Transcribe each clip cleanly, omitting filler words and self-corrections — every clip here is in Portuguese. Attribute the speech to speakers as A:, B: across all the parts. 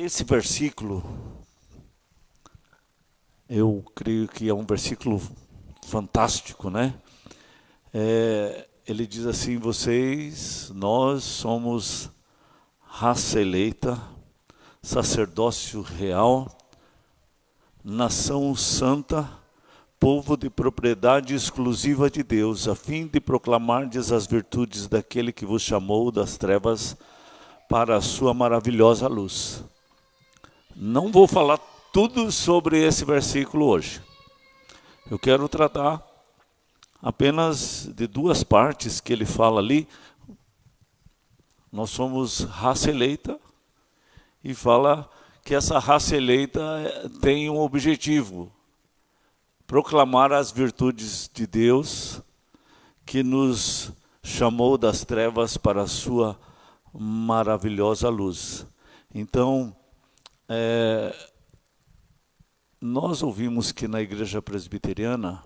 A: Esse versículo, eu creio que é um versículo fantástico, né? Ele diz assim: nós somos raça eleita, sacerdócio real, nação santa, povo de propriedade exclusiva de Deus, a fim de proclamardes as virtudes daquele que vos chamou das trevas para a sua maravilhosa luz. Não vou falar tudo sobre esse versículo hoje. Eu quero tratar apenas de duas partes que ele fala ali. Nós somos raça eleita e fala que essa raça eleita tem um objetivo: proclamar as virtudes de Deus que nos chamou das trevas para a sua maravilhosa luz. Então, nós ouvimos que na igreja presbiteriana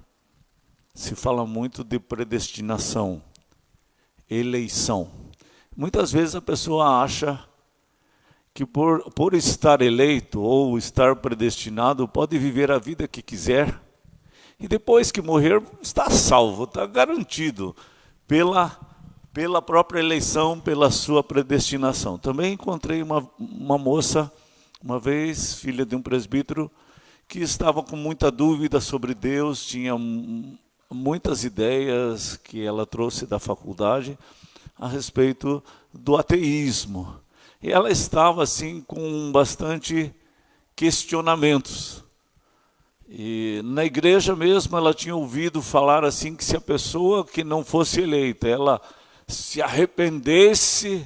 A: se fala muito de predestinação, eleição. Muitas vezes a pessoa acha que por estar eleito ou estar predestinado, pode viver a vida que quiser e depois que morrer está salvo, está garantido pela própria eleição, pela sua predestinação. Também encontrei uma moça, uma vez, filha de um presbítero, que estava com muita dúvida sobre Deus, tinha muitas ideias que ela trouxe da faculdade a respeito do ateísmo. E ela estava assim com bastante questionamentos. E na igreja mesmo ela tinha ouvido falar assim que se a pessoa que não fosse eleita, ela se arrependesse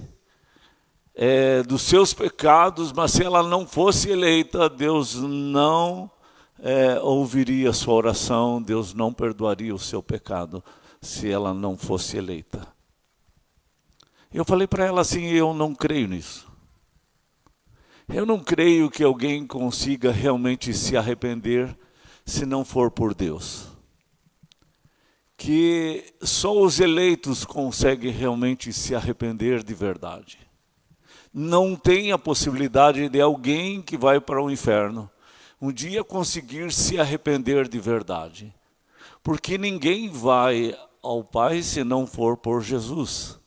A: dos seus pecados, mas se ela não fosse eleita, Deus não ouviria a sua oração, Deus não perdoaria o seu pecado, se ela não fosse eleita. Eu falei para ela assim: eu não creio nisso. Eu não creio que alguém consiga realmente se arrepender se não for por Deus. Que só os eleitos conseguem realmente se arrepender de verdade. Não tem a possibilidade de alguém que vai para o inferno um dia conseguir se arrepender de verdade. Porque ninguém vai ao Pai se não for por Jesus.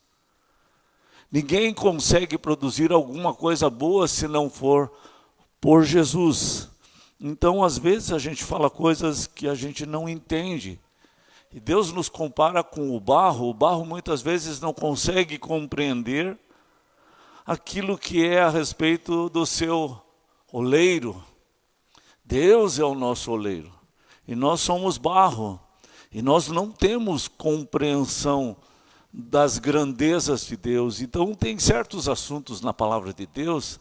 A: Ninguém consegue produzir alguma coisa boa se não for por Jesus. Então, às vezes, a gente fala coisas que a gente não entende. E Deus nos compara com o barro muitas vezes não consegue compreender aquilo que é a respeito do seu oleiro. Deus é o nosso oleiro. E nós somos barro. E nós não temos compreensão das grandezas de Deus. Então tem certos assuntos na palavra de Deus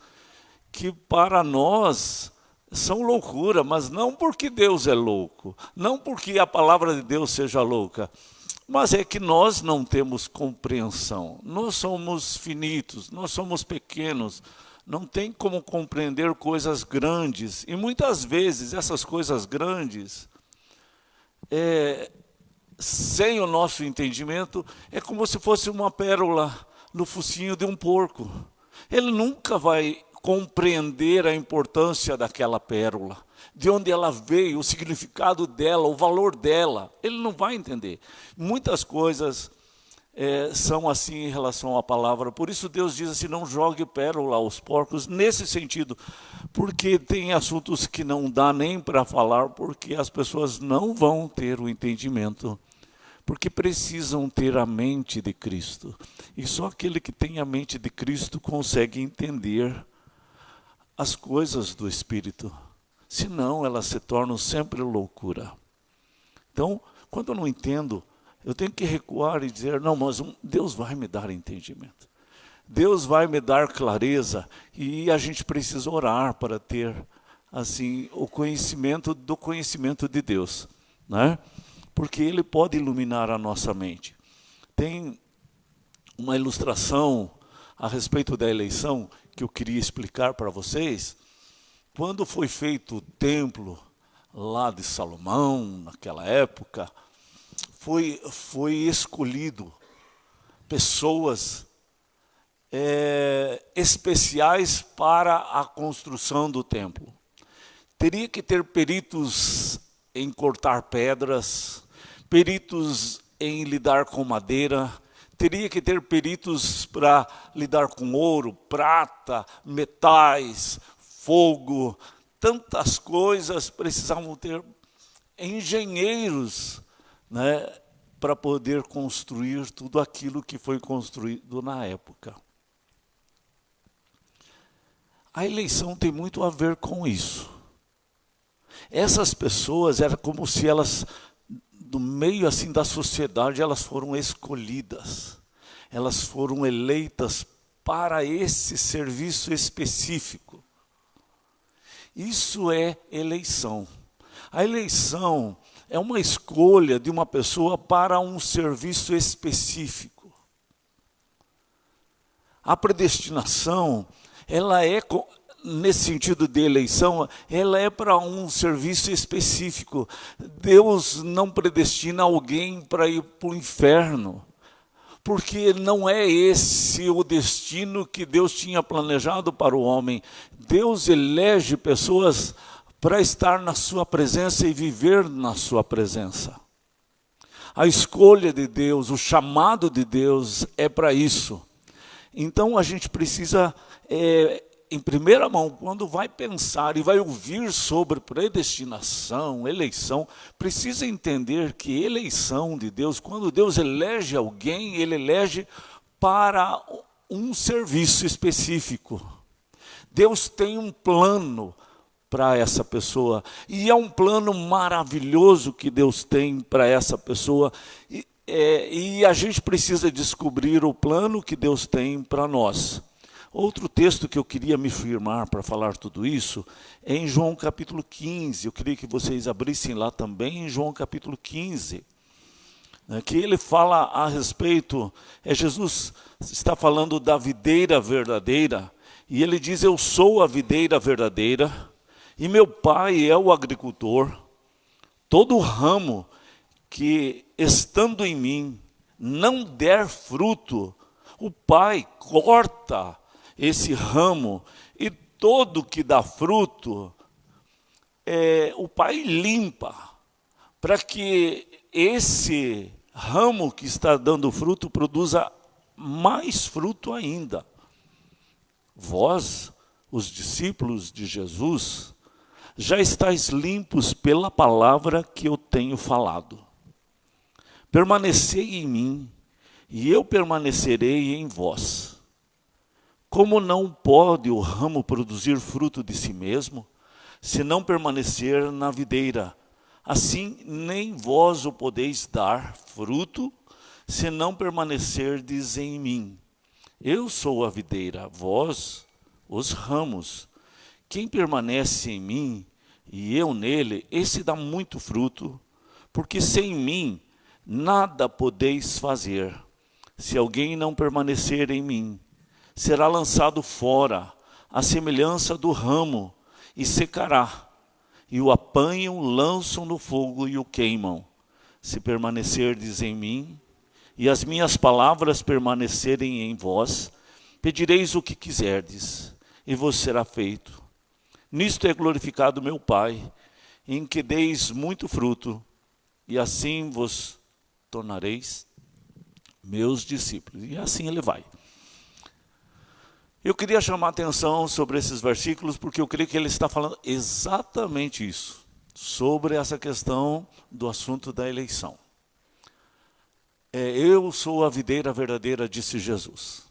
A: que para nós são loucura, mas não porque Deus é louco, não porque a palavra de Deus seja louca, mas é que nós não temos compreensão. Nós somos finitos, nós somos pequenos, não tem como compreender coisas grandes. E muitas vezes essas coisas grandes, sem o nosso entendimento, é como se fosse uma pérola no focinho de um porco. Ele nunca vai compreender a importância daquela pérola, de onde ela veio, o significado dela, o valor dela. Ele não vai entender. Muitas coisas são assim em relação à palavra. Por isso Deus diz assim: não jogue pérola aos porcos, nesse sentido, porque tem assuntos que não dá nem para falar, porque as pessoas não vão ter o entendimento, porque precisam ter a mente de Cristo. E só aquele que tem a mente de Cristo consegue entender as coisas do Espírito. Senão elas se tornam sempre loucura. Então, quando eu não entendo, eu tenho que recuar e dizer: não, mas Deus vai me dar entendimento. Deus vai me dar clareza. E a gente precisa orar para ter assim o conhecimento do conhecimento de Deus, né? Porque Ele pode iluminar a nossa mente. Tem uma ilustração a respeito da eleição que eu queria explicar para vocês. Quando foi feito o templo lá de Salomão, naquela época, foi escolhido pessoas especiais para a construção do templo. Teria que ter peritos em cortar pedras, peritos em lidar com madeira, teria que ter peritos para lidar com ouro, prata, metais, fogo, tantas coisas. Precisavam ter engenheiros, né, para poder construir tudo aquilo que foi construído na época. A eleição tem muito a ver com isso. Essas pessoas, era como se elas, do meio assim da sociedade, elas foram escolhidas. Elas foram eleitas para esse serviço específico. Isso é eleição. A eleição é uma escolha de uma pessoa para um serviço específico. A predestinação, ela é, nesse sentido de eleição, ela é para um serviço específico. Deus não predestina alguém para ir para o inferno, porque não é esse o destino que Deus tinha planejado para o homem. Deus elege pessoas para estar na sua presença e viver na sua presença. A escolha de Deus, o chamado de Deus é para isso. Então a gente precisa, em primeira mão, quando vai pensar e vai ouvir sobre predestinação, eleição, precisa entender que eleição de Deus, quando Deus elege alguém, Ele elege para um serviço específico. Deus tem um plano para essa pessoa, e é um plano maravilhoso que Deus tem para essa pessoa, e a gente precisa descobrir o plano que Deus tem para nós. Outro texto que eu queria me firmar para falar tudo isso é em João capítulo 15, eu queria que vocês abrissem lá também em João capítulo 15, que ele fala a respeito, Jesus está falando da videira verdadeira, e ele diz: eu sou a videira verdadeira, e meu pai é o agricultor. Todo ramo que, estando em mim, não der fruto, o pai corta esse ramo, e todo que dá fruto, o pai limpa, para que esse ramo que está dando fruto produza mais fruto ainda. Vós, os discípulos de Jesus, já estáis limpos pela palavra que eu tenho falado. Permanecei em mim, e eu permanecerei em vós. Como não pode o ramo produzir fruto de si mesmo, se não permanecer na videira, assim nem vós o podeis dar fruto, se não permanecerdes em mim. Eu sou a videira, vós os ramos. Quem permanece em mim e eu nele, esse dá muito fruto, porque sem mim nada podeis fazer. Se alguém não permanecer em mim, será lançado fora, à semelhança do ramo, e secará. E o apanham, lançam no fogo e o queimam. Se permanecerdes em mim, e as minhas palavras permanecerem em vós, pedireis o que quiserdes, e vos será feito. Nisto é glorificado meu Pai, em que deis muito fruto, e assim vos tornareis meus discípulos. E assim ele vai. Eu queria chamar a atenção sobre esses versículos, porque eu creio que ele está falando exatamente isso, sobre essa questão do assunto da eleição. Eu sou a videira verdadeira, disse Jesus.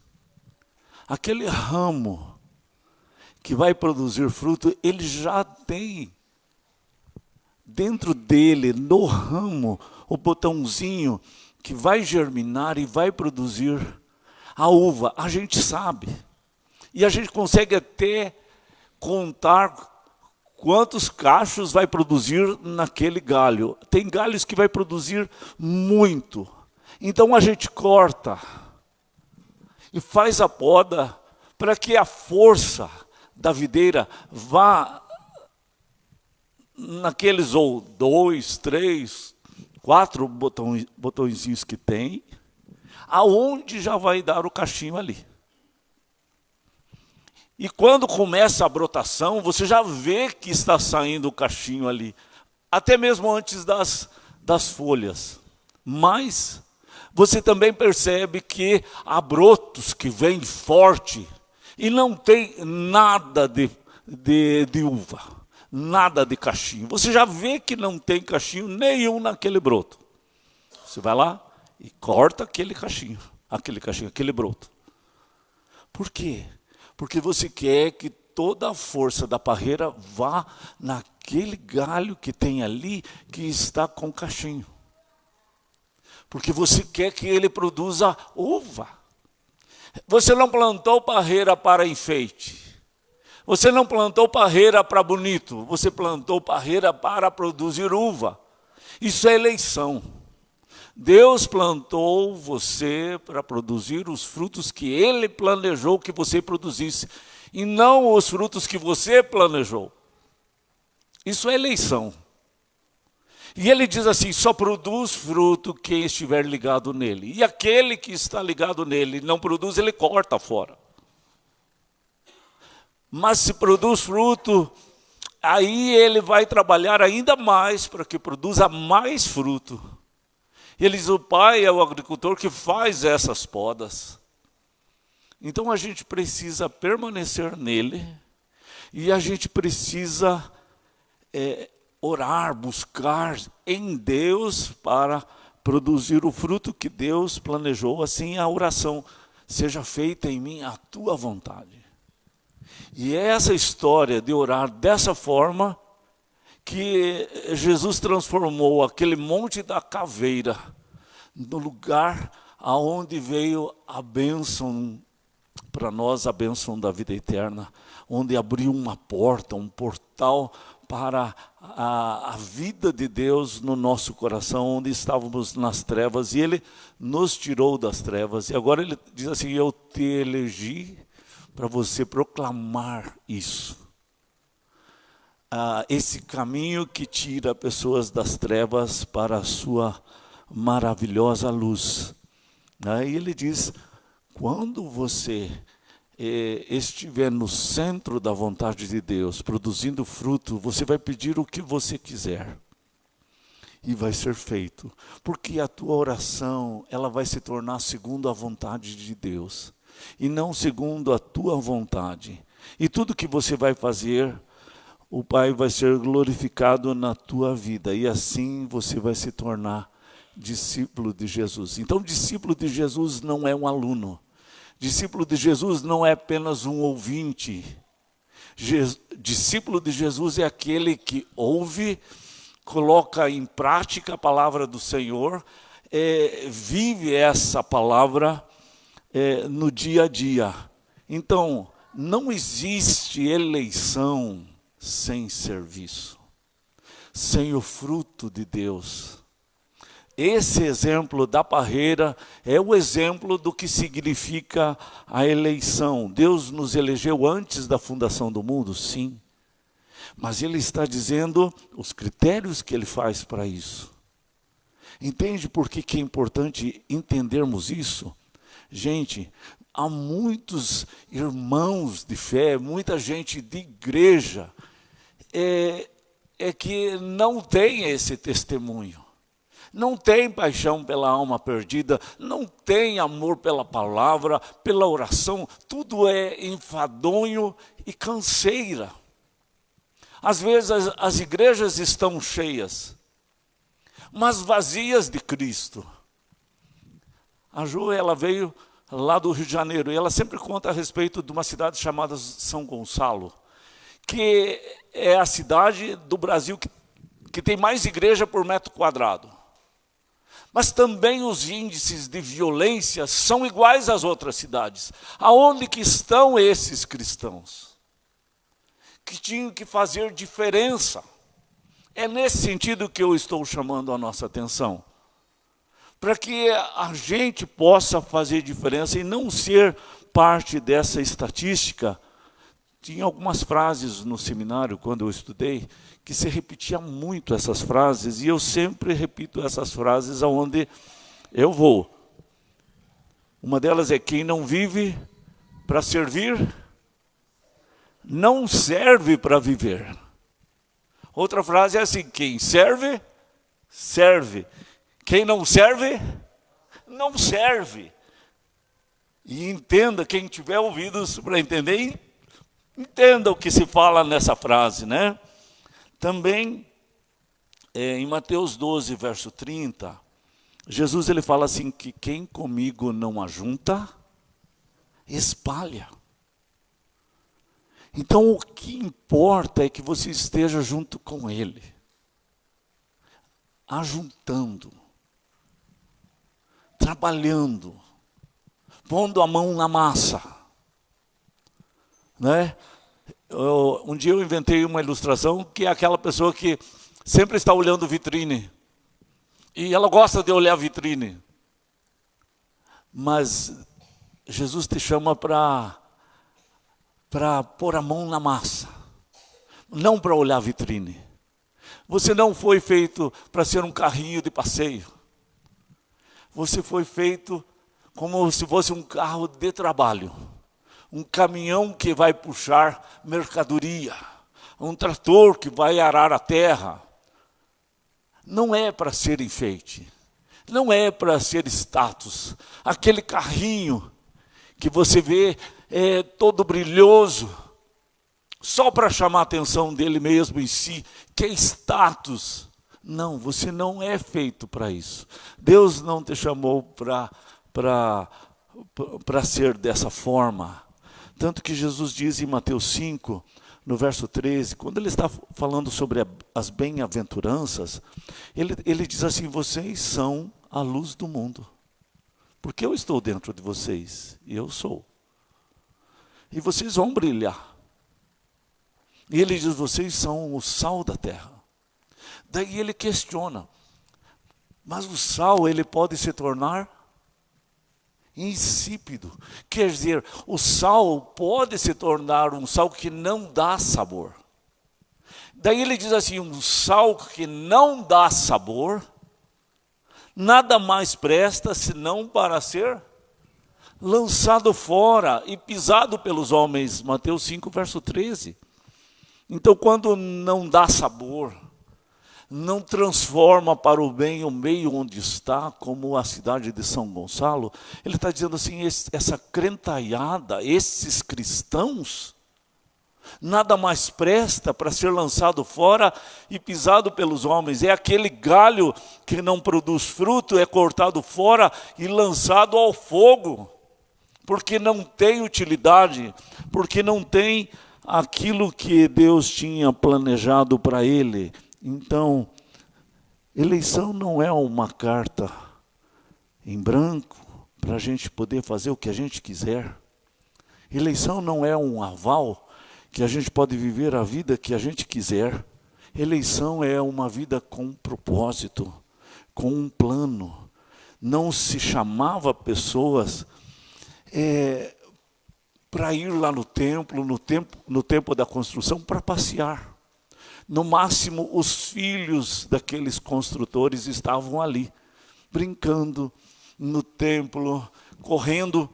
A: Aquele ramo que vai produzir fruto, ele já tem dentro dele, no ramo, o botãozinho que vai germinar e vai produzir a uva. A gente sabe. E a gente consegue até contar quantos cachos vai produzir naquele galho. Tem galhos que vai produzir muito. Então a gente corta e faz a poda para que a força da videira vá naqueles ou 2, 3, 4 botõezinhos que tem, aonde já vai dar o cachinho ali. E quando começa a brotação, você já vê que está saindo o cachinho ali, até mesmo antes das folhas. Mas você também percebe que há brotos que vêm forte e não tem nada de uva, nada de cachinho. Você já vê que não tem cachinho nenhum naquele broto. Você vai lá e corta aquele cachinho, aquele broto. Por quê? Porque você quer que toda a força da parreira vá naquele galho que tem ali, que está com cachinho. Porque você quer que ele produza uva. Você não plantou parreira para enfeite. Você não plantou parreira para bonito. Você plantou parreira para produzir uva. Isso é eleição. Deus plantou você para produzir os frutos que Ele planejou que você produzisse, e não os frutos que você planejou. Isso é eleição. E Ele diz assim, só produz fruto quem estiver ligado nele. E aquele que está ligado nele não produz, Ele corta fora. Mas se produz fruto, aí Ele vai trabalhar ainda mais para que produza mais fruto. Ele diz, o pai é o agricultor que faz essas podas. Então a gente precisa permanecer nele e a gente precisa orar, buscar em Deus para produzir o fruto que Deus planejou. Assim a oração, seja feita em mim a tua vontade. E é essa história de orar dessa forma que Jesus transformou aquele monte da caveira no lugar aonde veio a bênção para nós, a bênção da vida eterna, onde abriu uma porta, um portal para a vida de Deus no nosso coração, onde estávamos nas trevas, e Ele nos tirou das trevas. E agora Ele diz assim, eu te elegi para você proclamar isso. Esse caminho que tira pessoas das trevas para a sua maravilhosa luz. E Ele diz, quando você estiver no centro da vontade de Deus, produzindo fruto, você vai pedir o que você quiser. E vai ser feito. Porque a tua oração, ela vai se tornar segundo a vontade de Deus. E não segundo a tua vontade. E tudo que você vai fazer, o Pai vai ser glorificado na tua vida. E assim você vai se tornar discípulo de Jesus. Então, discípulo de Jesus não é um aluno. Discípulo de Jesus não é apenas um ouvinte. Discípulo de Jesus é aquele que ouve, coloca em prática a palavra do Senhor, vive essa palavra no dia a dia. Então, não existe eleição sem serviço, sem o fruto de Deus. Esse exemplo da parreira é o exemplo do que significa a eleição. Deus nos elegeu antes da fundação do mundo, sim. Mas Ele está dizendo os critérios que Ele faz para isso. Entende por que é importante entendermos isso? Gente, há muitos irmãos de fé, muita gente de igreja, que não tem esse testemunho. Não tem paixão pela alma perdida, não tem amor pela palavra, pela oração, tudo é enfadonho e canseira. Às vezes as igrejas estão cheias, mas vazias de Cristo. A Ju, ela veio lá do Rio de Janeiro, e ela sempre conta a respeito de uma cidade chamada São Gonçalo, que é a cidade do Brasil que tem mais igreja por metro quadrado. Mas também os índices de violência são iguais às outras cidades. Aonde que estão esses cristãos? Que tinham que fazer diferença. É nesse sentido que eu estou chamando a nossa atenção. Para que a gente possa fazer diferença e não ser parte dessa estatística. Tinha algumas frases no seminário, quando eu estudei, que se repetia muito essas frases, e eu sempre repito essas frases aonde eu vou. Uma delas é, quem não vive para servir, não serve para viver. Outra frase é assim: quem serve, serve. Quem não serve, não serve. E entenda, quem tiver ouvidos para entender, entenda o que se fala nessa frase, né? Também, em Mateus 12, verso 30, Jesus ele fala assim, que quem comigo não ajunta, espalha. Então o que importa é que você esteja junto com Ele, ajuntando, trabalhando, pondo a mão na massa, né? Um dia eu inventei uma ilustração que é aquela pessoa que sempre está olhando vitrine. E ela gosta de olhar vitrine. Mas Jesus te chama para pôr a mão na massa. Não para olhar vitrine. Você não foi feito para ser um carrinho de passeio. Você foi feito como se fosse um carro de trabalho. Um caminhão que vai puxar mercadoria, um trator que vai arar a terra. Não é para ser enfeite, não é para ser status. Aquele carrinho que você vê todo brilhoso, só para chamar a atenção dele mesmo em si, que é status. Não, você não é feito para isso. Deus não te chamou para ser dessa forma. Tanto que Jesus diz em Mateus 5, no verso 13, quando ele está falando sobre as bem-aventuranças, ele diz assim: vocês são a luz do mundo. Porque eu estou dentro de vocês, e eu sou. E vocês vão brilhar. E ele diz, vocês são o sal da terra. Daí ele questiona, mas o sal ele pode se tornar insípido. Quer dizer, o sal pode se tornar um sal que não dá sabor. Daí ele diz assim, um sal que não dá sabor, nada mais presta senão para ser lançado fora e pisado pelos homens. Mateus 5, verso 13. Então, quando não dá sabor, não transforma para o bem o meio onde está, como a cidade de São Gonçalo, ele está dizendo assim, essa crentaiada, esses cristãos, nada mais presta para ser lançado fora e pisado pelos homens. É aquele galho que não produz fruto, é cortado fora e lançado ao fogo, porque não tem utilidade, porque não tem aquilo que Deus tinha planejado para ele. Então, eleição não é uma carta em branco para a gente poder fazer o que a gente quiser. Eleição não é um aval que a gente pode viver a vida que a gente quiser. Eleição é uma vida com propósito, com um plano. Não se chamava pessoas para ir lá no templo, no tempo da construção, para passear. No máximo, os filhos daqueles construtores estavam ali, brincando no templo, correndo,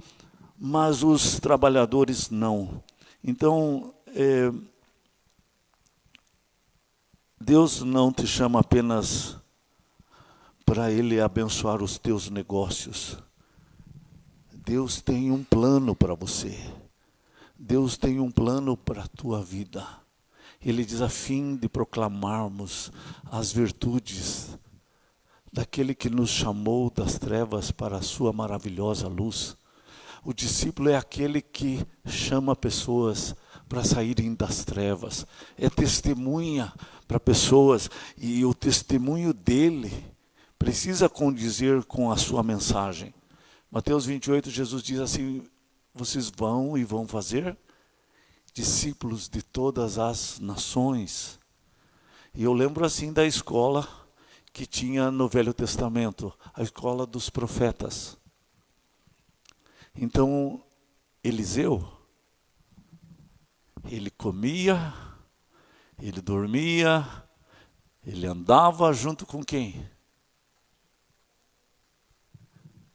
A: mas os trabalhadores não. Então, Deus não te chama apenas para Ele abençoar os teus negócios. Deus tem um plano para você. Deus tem um plano para a tua vida. Ele diz, a fim de proclamarmos as virtudes daquele que nos chamou das trevas para a sua maravilhosa luz. O discípulo é aquele que chama pessoas para saírem das trevas. É testemunha para pessoas e o testemunho dele precisa condizer com a sua mensagem. Mateus 28, Jesus diz assim, vocês vão e vão fazer discípulos de todas as nações. E eu lembro assim da escola que tinha no Velho Testamento, a escola dos profetas. Então, Eliseu, ele comia, ele dormia, ele andava junto com quem?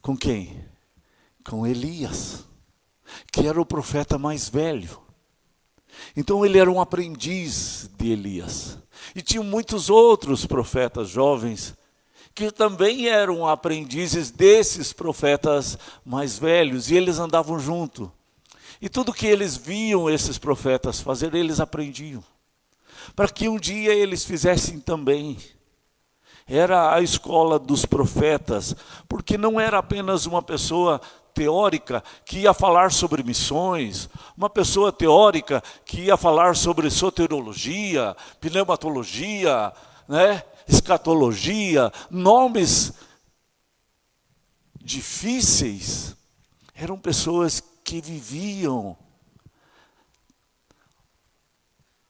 A: Com quem? Com Elias, que era o profeta mais velho. Então ele era um aprendiz de Elias. E tinha muitos outros profetas jovens que também eram aprendizes desses profetas mais velhos, e eles andavam junto. E tudo que eles viam esses profetas fazer, eles aprendiam, para que um dia eles fizessem também. Era a escola dos profetas, porque não era apenas uma pessoa teórica que ia falar sobre missões, uma pessoa teórica que ia falar sobre soteriologia, pneumatologia, né? Escatologia, nomes difíceis. Eram pessoas que viviam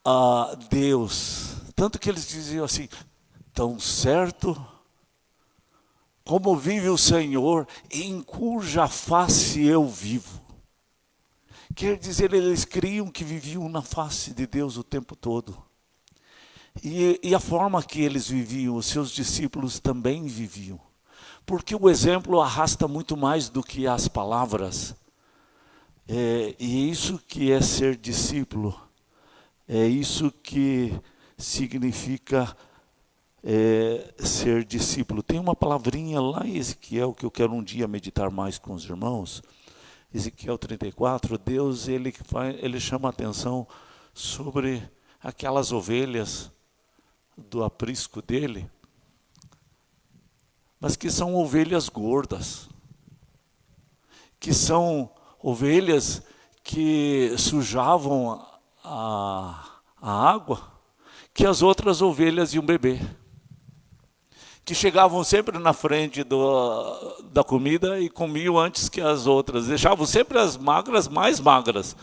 A: a Deus. Tanto que eles diziam assim: tão certo como vive o Senhor, em cuja face eu vivo. Quer dizer, eles criam que viviam na face de Deus o tempo todo. E a forma que eles viviam, os seus discípulos também viviam. Porque o exemplo arrasta muito mais do que as palavras. E isso que é ser discípulo. É isso que significa ser discípulo. Tem uma palavrinha lá em Ezequiel que eu quero um dia meditar mais com os irmãos. Ezequiel 34, Deus ele chama a atenção sobre aquelas ovelhas do aprisco dele, mas que são ovelhas gordas, que são ovelhas que sujavam a água que as outras ovelhas iam beber, que chegavam sempre na frente da comida e comiam antes que as outras, deixavam sempre as magras mais magras.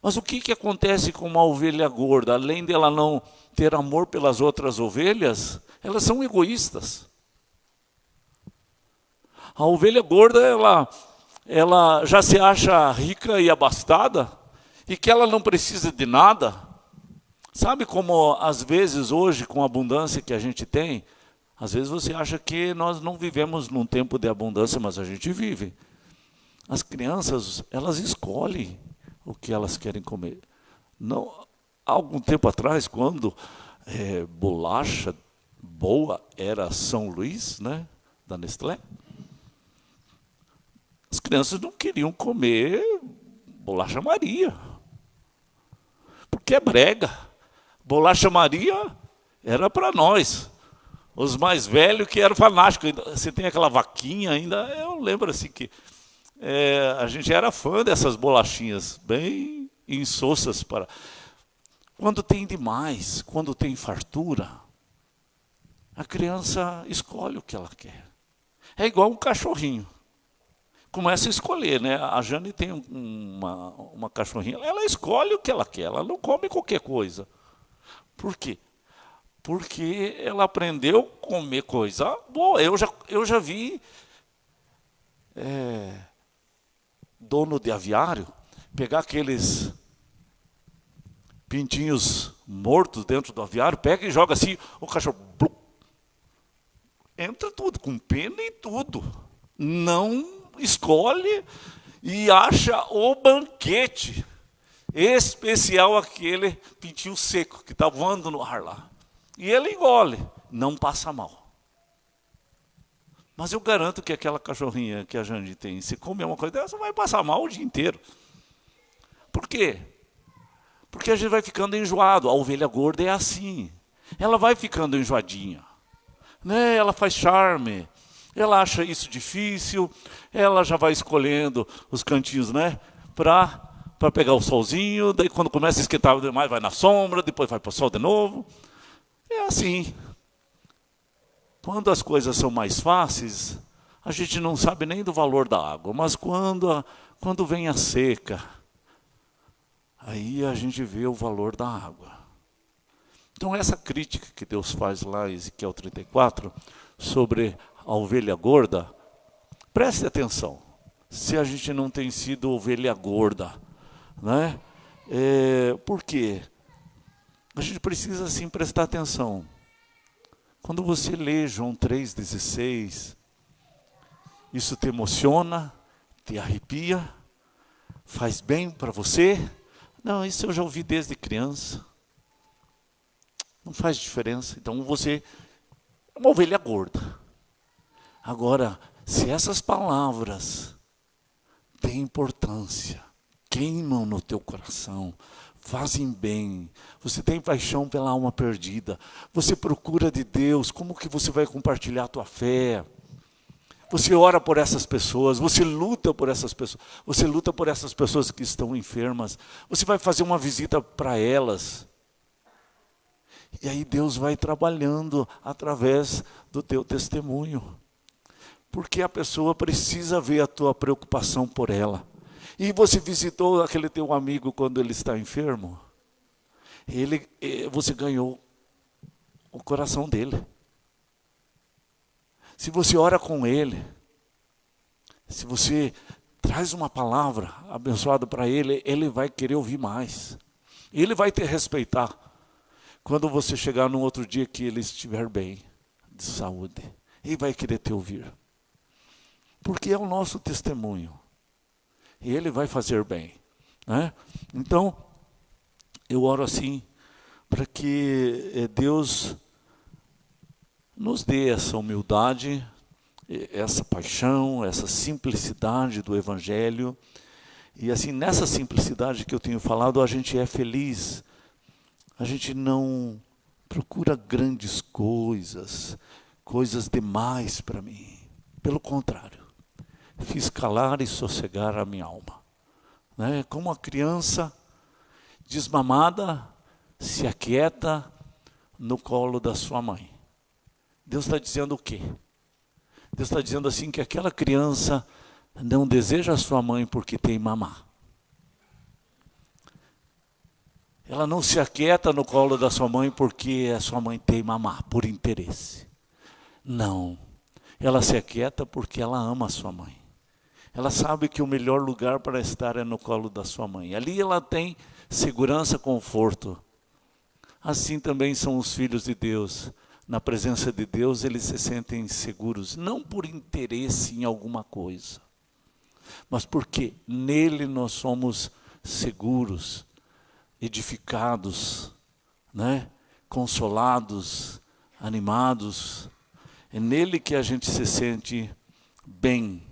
A: Mas o que acontece com uma ovelha gorda? Além dela não ter amor pelas outras ovelhas, elas são egoístas. A ovelha gorda, ela já se acha rica e abastada, e que ela não precisa de nada. Sabe como às vezes hoje, com a abundância que a gente tem, às vezes você acha que nós não vivemos num tempo de abundância, mas a gente vive. As crianças, elas escolhem o que elas querem comer. Não, há algum tempo atrás, quando bolacha boa era São Luís, né, da Nestlé, as crianças não queriam comer bolacha Maria, porque é brega. Bolacha Maria era para nós, os mais velhos que eram fanáticos. Você tem aquela vaquinha ainda, eu lembro assim que a gente era fã dessas bolachinhas, bem insossas. Quando tem demais, quando tem fartura, a criança escolhe o que ela quer. É igual um cachorrinho. Começa a escolher, né? A Jane tem uma cachorrinha, ela escolhe o que ela quer, ela não come qualquer coisa. Por quê? Porque ela aprendeu a comer coisa boa. Eu já vi dono de aviário pegar aqueles pintinhos mortos dentro do aviário, pega e joga assim, o cachorro blum, entra tudo, com pena e tudo. Não escolhe e acha o banquete especial, aquele pintinho seco que está voando no ar lá. E ele engole, não passa mal. Mas eu garanto que aquela cachorrinha que a Jane tem, se comer uma coisa dessa, vai passar mal o dia inteiro. Por quê? Porque a gente vai ficando enjoado. A ovelha gorda é assim. Ela vai ficando enjoadinha. Né? Ela faz charme. Ela acha isso difícil. Ela já vai escolhendo os cantinhos, né? Para pegar o solzinho. Daí quando começa a esquentar demais, vai na sombra. Depois vai para o sol de novo. É assim. Quando as coisas são mais fáceis, a gente não sabe nem do valor da água. Mas quando vem a seca, aí a gente vê o valor da água. Então essa crítica que Deus faz lá em Ezequiel 34, sobre a ovelha gorda, preste atenção. Se a gente não tem sido ovelha gorda, né? Por quê? A gente precisa sim prestar atenção. Quando você lê João 3,16, isso te emociona, te arrepia, faz bem para você, Não, isso eu já ouvi desde criança. Não faz diferença. Então você é uma ovelha gorda. Agora, se essas palavras têm importância, queimam no teu coração, fazem bem, você tem paixão pela alma perdida, você procura de Deus, como que você vai compartilhar a tua fé? Você ora por essas pessoas, você luta por essas pessoas, você luta por essas pessoas que estão enfermas, você vai fazer uma visita para elas. E aí Deus vai trabalhando através do teu testemunho. Porque a pessoa precisa ver a tua preocupação por ela. E você visitou aquele teu amigo quando ele está enfermo? Você ganhou o coração dele. Se você ora com ele, se você traz uma palavra abençoada para ele, ele vai querer ouvir mais. Ele vai te respeitar quando você chegar no outro dia que ele estiver bem, de saúde. Ele vai querer te ouvir. Porque é o nosso testemunho. E ele vai fazer bem, né? Então, eu oro assim, para que Deus nos dê essa humildade, essa paixão, essa simplicidade do Evangelho. E assim, nessa simplicidade que eu tenho falado, a gente é feliz. A gente não procura grandes coisas, coisas demais para mim. Pelo contrário. Fiz calar e sossegar a minha alma. Né? Como a criança desmamada se aquieta no colo da sua mãe. Deus está dizendo o quê? Deus está dizendo assim que aquela criança não deseja a sua mãe porque tem mamá. Ela não se aquieta no colo da sua mãe porque a sua mãe tem mamá, por interesse. Não. Ela se aquieta porque ela ama a sua mãe. Ela sabe que o melhor lugar para estar é no colo da sua mãe. Ali ela tem segurança, conforto. Assim também são os filhos de Deus. Na presença de Deus eles se sentem seguros, não por interesse em alguma coisa, mas porque nele nós somos seguros, edificados, né? Consolados, animados. É nele que a gente se sente bem.